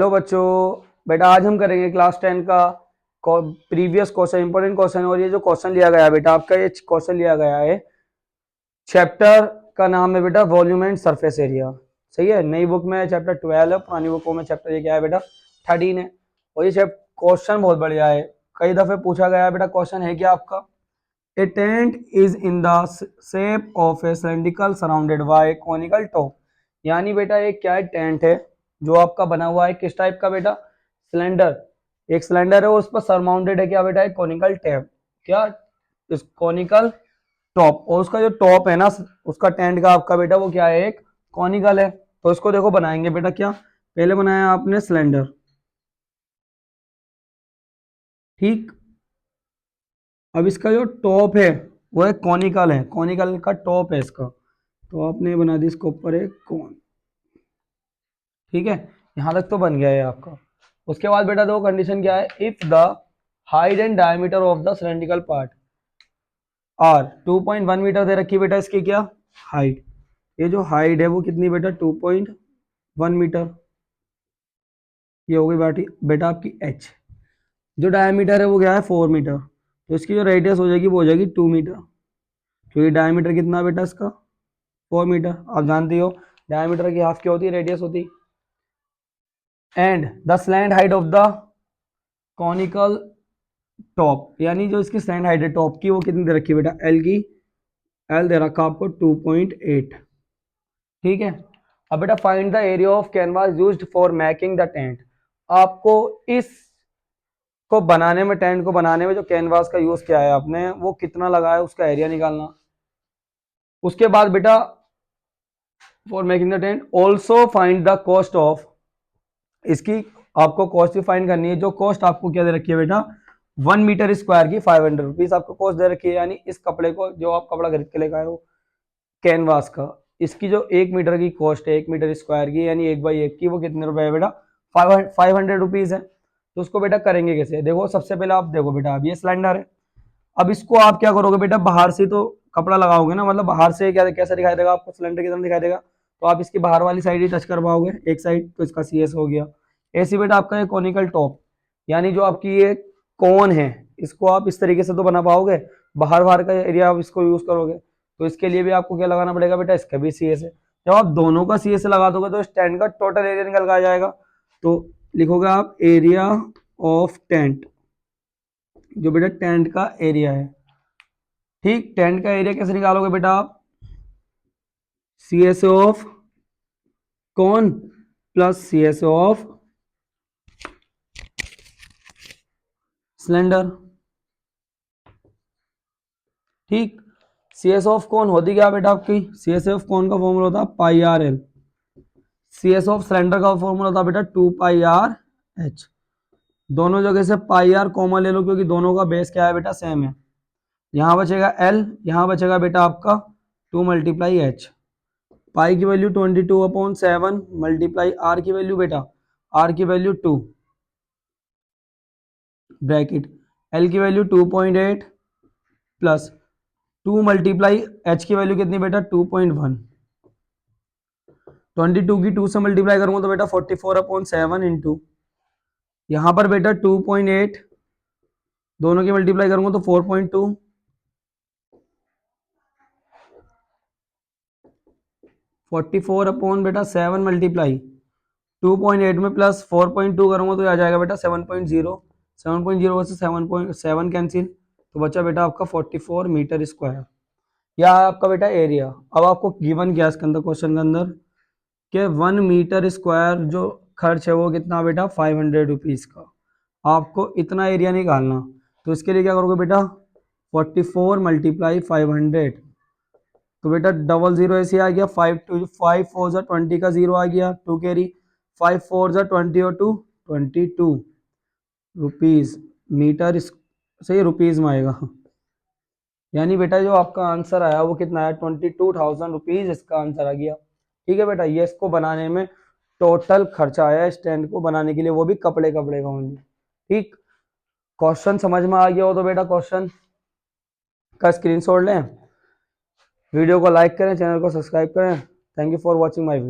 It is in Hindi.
हेलो बच्चों, बेटा आज हम करेंगे क्लास 10 का प्रीवियस क्वेश्चन, इंपॉर्टेंट क्वेश्चन। और ये जो क्वेश्चन लिया गया है बेटा आपका, ये क्वेश्चन लिया गया है, चैप्टर का नाम है बेटा वॉल्यूम एंड सरफेस एरिया। सही है, नई बुक में चैप्टर 12 है, पुरानी बुकों में चैप्टर ये क्या है बेटा 13 है। और ये क्वेश्चन बहुत बढ़िया है, कई दफे पूछा गया है बेटा। क्वेश्चन है क्या आपका, a tent is in the shape of a cylindrical surrounded by conical top. यानी बेटा एक क्या है, टेंट है जो आपका बना हुआ है किस टाइप का बेटा, सिलेंडर। एक सिलेंडर है और उस पर सरमाउंटेड है क्या बेटा, एक कॉनिकल टैप, क्या इस कॉनिकल टॉप। और उसका जो टॉप है ना उसका टेंट का आपका बेटा वो क्या है, एक कॉनिकल है। तो इसको देखो बनाएंगे बेटा, क्या पहले बनाया आपने सिलेंडर, ठीक। अब इसका जो टॉप है वो एक कॉनिकल है, कॉनिकल का टॉप है इसका, तो आपने बना दी इसको ऊपर एक कॉन, ठीक है। यहां तक तो बन गया है आपका। उसके बाद बेटा दो कंडीशन क्या है, if the height and diameter of the cylindrical part are 2.1 metre दे रखी बेटा इसकी क्या हाइट। ये जो हाइट है वो कितनी बेटा 2.1 मीटर, ये हो गई बेटा आपकी एच। जो डायमीटर है वो क्या है 4 मीटर, तो इसकी जो रेडियस हो जाएगी वो हो जाएगी 2 मीटर। तो ये डायमीटर कितना बेटा इसका 4 मीटर, आप जानते हो डायमीटर की हाफ क्या होती है, रेडियस होती है। And the slant height of the conical top, यानी जो इसकी स्लैंट हाइट है टॉप की वो कितनी दे रखी है बेटा, एल की, एल दे रखा आपको 2.8, ठीक है। अब बेटा find the area of canvas used for making the tent. आपको इस को बनाने में, टेंट को बनाने में जो कैनवास का यूज किया है आपने वो कितना लगा है उसका एरिया निकालना। उसके बाद बेटा for making the tent also find the cost of, इसकी आपको कॉस्ट भी फाइंड करनी है। जो कॉस्ट आपको क्या दे रखी है बेटा 1 मीटर स्क्वायर की 500 रुपीज आपको कॉस्ट दे रखी है। यानी इस कपड़े को जो आप कपड़ा खरीद के लेकर आए हो कैनवास का, इसकी जो 1 मीटर की कॉस्ट है 1 मीटर स्क्वायर की, यानी 1/1 की, वो कितने रुपए है बेटा 500 रुपीज है। तो उसको बेटा करेंगे कैसे, देखो सबसे पहले आप देखो बेटा, अब ये सिलेंडर है। अब इसको आप क्या करोगे बेटा, बाहर से तो कपड़ा लगाओगे ना, मतलब बाहर से क्या कैसा दिखाई देगा आपको, सिलेंडर की तरह दिखाई देगा। तो आप इसकी बाहर वाली साइड ही टच कर पाओगे, एक साइड, तो इसका सी एस हो गया। ऐसे बेटा आपका ये कॉनिकल टॉप, यानी जो आपकी ये कोन है इसको आप इस तरीके से तो बना पाओगे, बाहर बाहर का एरिया आप इसको यूज करोगे। तो इसके लिए भी आपको क्या लगाना पड़ेगा बेटा, इसका भी सी एस है। जब आप दोनों का सी एस लगा दोगे तो स्टैंड का टोटल एरिया निकल कर आ जाएगा। तो लिखोगे आप एरिया ऑफ टेंट, जो बेटा टेंट का एरिया है, ठीक। टेंट का एरिया कैसे निकालोगे बेटा आप, C S of cone plus C S of cylinder, ठीक। सी एस ऑफ कौन होती क्या बेटा आपकी, सी एस ऑफ कौन का फॉर्मूला होता है pi r l. C S of cylinder का फॉर्मूला होता है बेटा 2 πr h। दोनों जगह से पाई आर कॉमन ले लो क्योंकि दोनों का बेस क्या है बेटा सेम है। यहाँ बचेगा एल, यहाँ बचेगा बेटा आपका 2 × h। पाई की वैल्यू 22/7 मल्टीप्लाई आर की वैल्यू बेटा, आर की वैल्यू 2 ब्रैकेट, एल की वैल्यू 2.8 प्लस 2 × h की वैल्यू कितनी बेटा 2.1। 22 की 2 से मल्टीप्लाई करूंगा तो बेटा 44/7 इंटू, यहाँ पर बेटा 2.8, दोनों की मल्टीप्लाई करूंगा तो 4.2, 44 बेटा 7 मल्टीप्लाई 2.8 में प्लस 4.2 करूंगा तो आ जाएगा बेटा 7.0, 7.0 से 7.7 कैंसिल, तो बचा बेटा आपका 44 मीटर स्क्वायर। यह है आपका बेटा एरिया। अब आपको गिवन क्या इसके अंदर, क्वेश्चन के अंदर कि 1 मीटर स्क्वायर जो खर्च है वो कितना बेटा 500 रुपीज का, आपको इतना एरिया निकालना। तो इसके लिए क्या करोगे बेटा 44 × 500, तो बेटा 00 ऐसे आ गया, 5 4 जा 20 का 0 आ गया, 2 कैरी, 5 4 जा 20 और 2 22 रुपीज मीटर सही रुपीज में आएगा। यानी बेटा जो आपका आंसर आया वो कितना आया 22,000 रुपीज इसका आंसर आ गया, ठीक है बेटा। ये इसको बनाने में टोटल खर्चा आया स्टैंड को बनाने के लिए, वो भी कपड़े कपड़े का होंगे, ठीक। क्वेश्चन समझ में आ गया हो तो बेटा क्वेश्चन का स्क्रीनशॉट लें, वीडियो को लाइक करें, चैनल को सब्सक्राइब करें। Thank you for watching my video.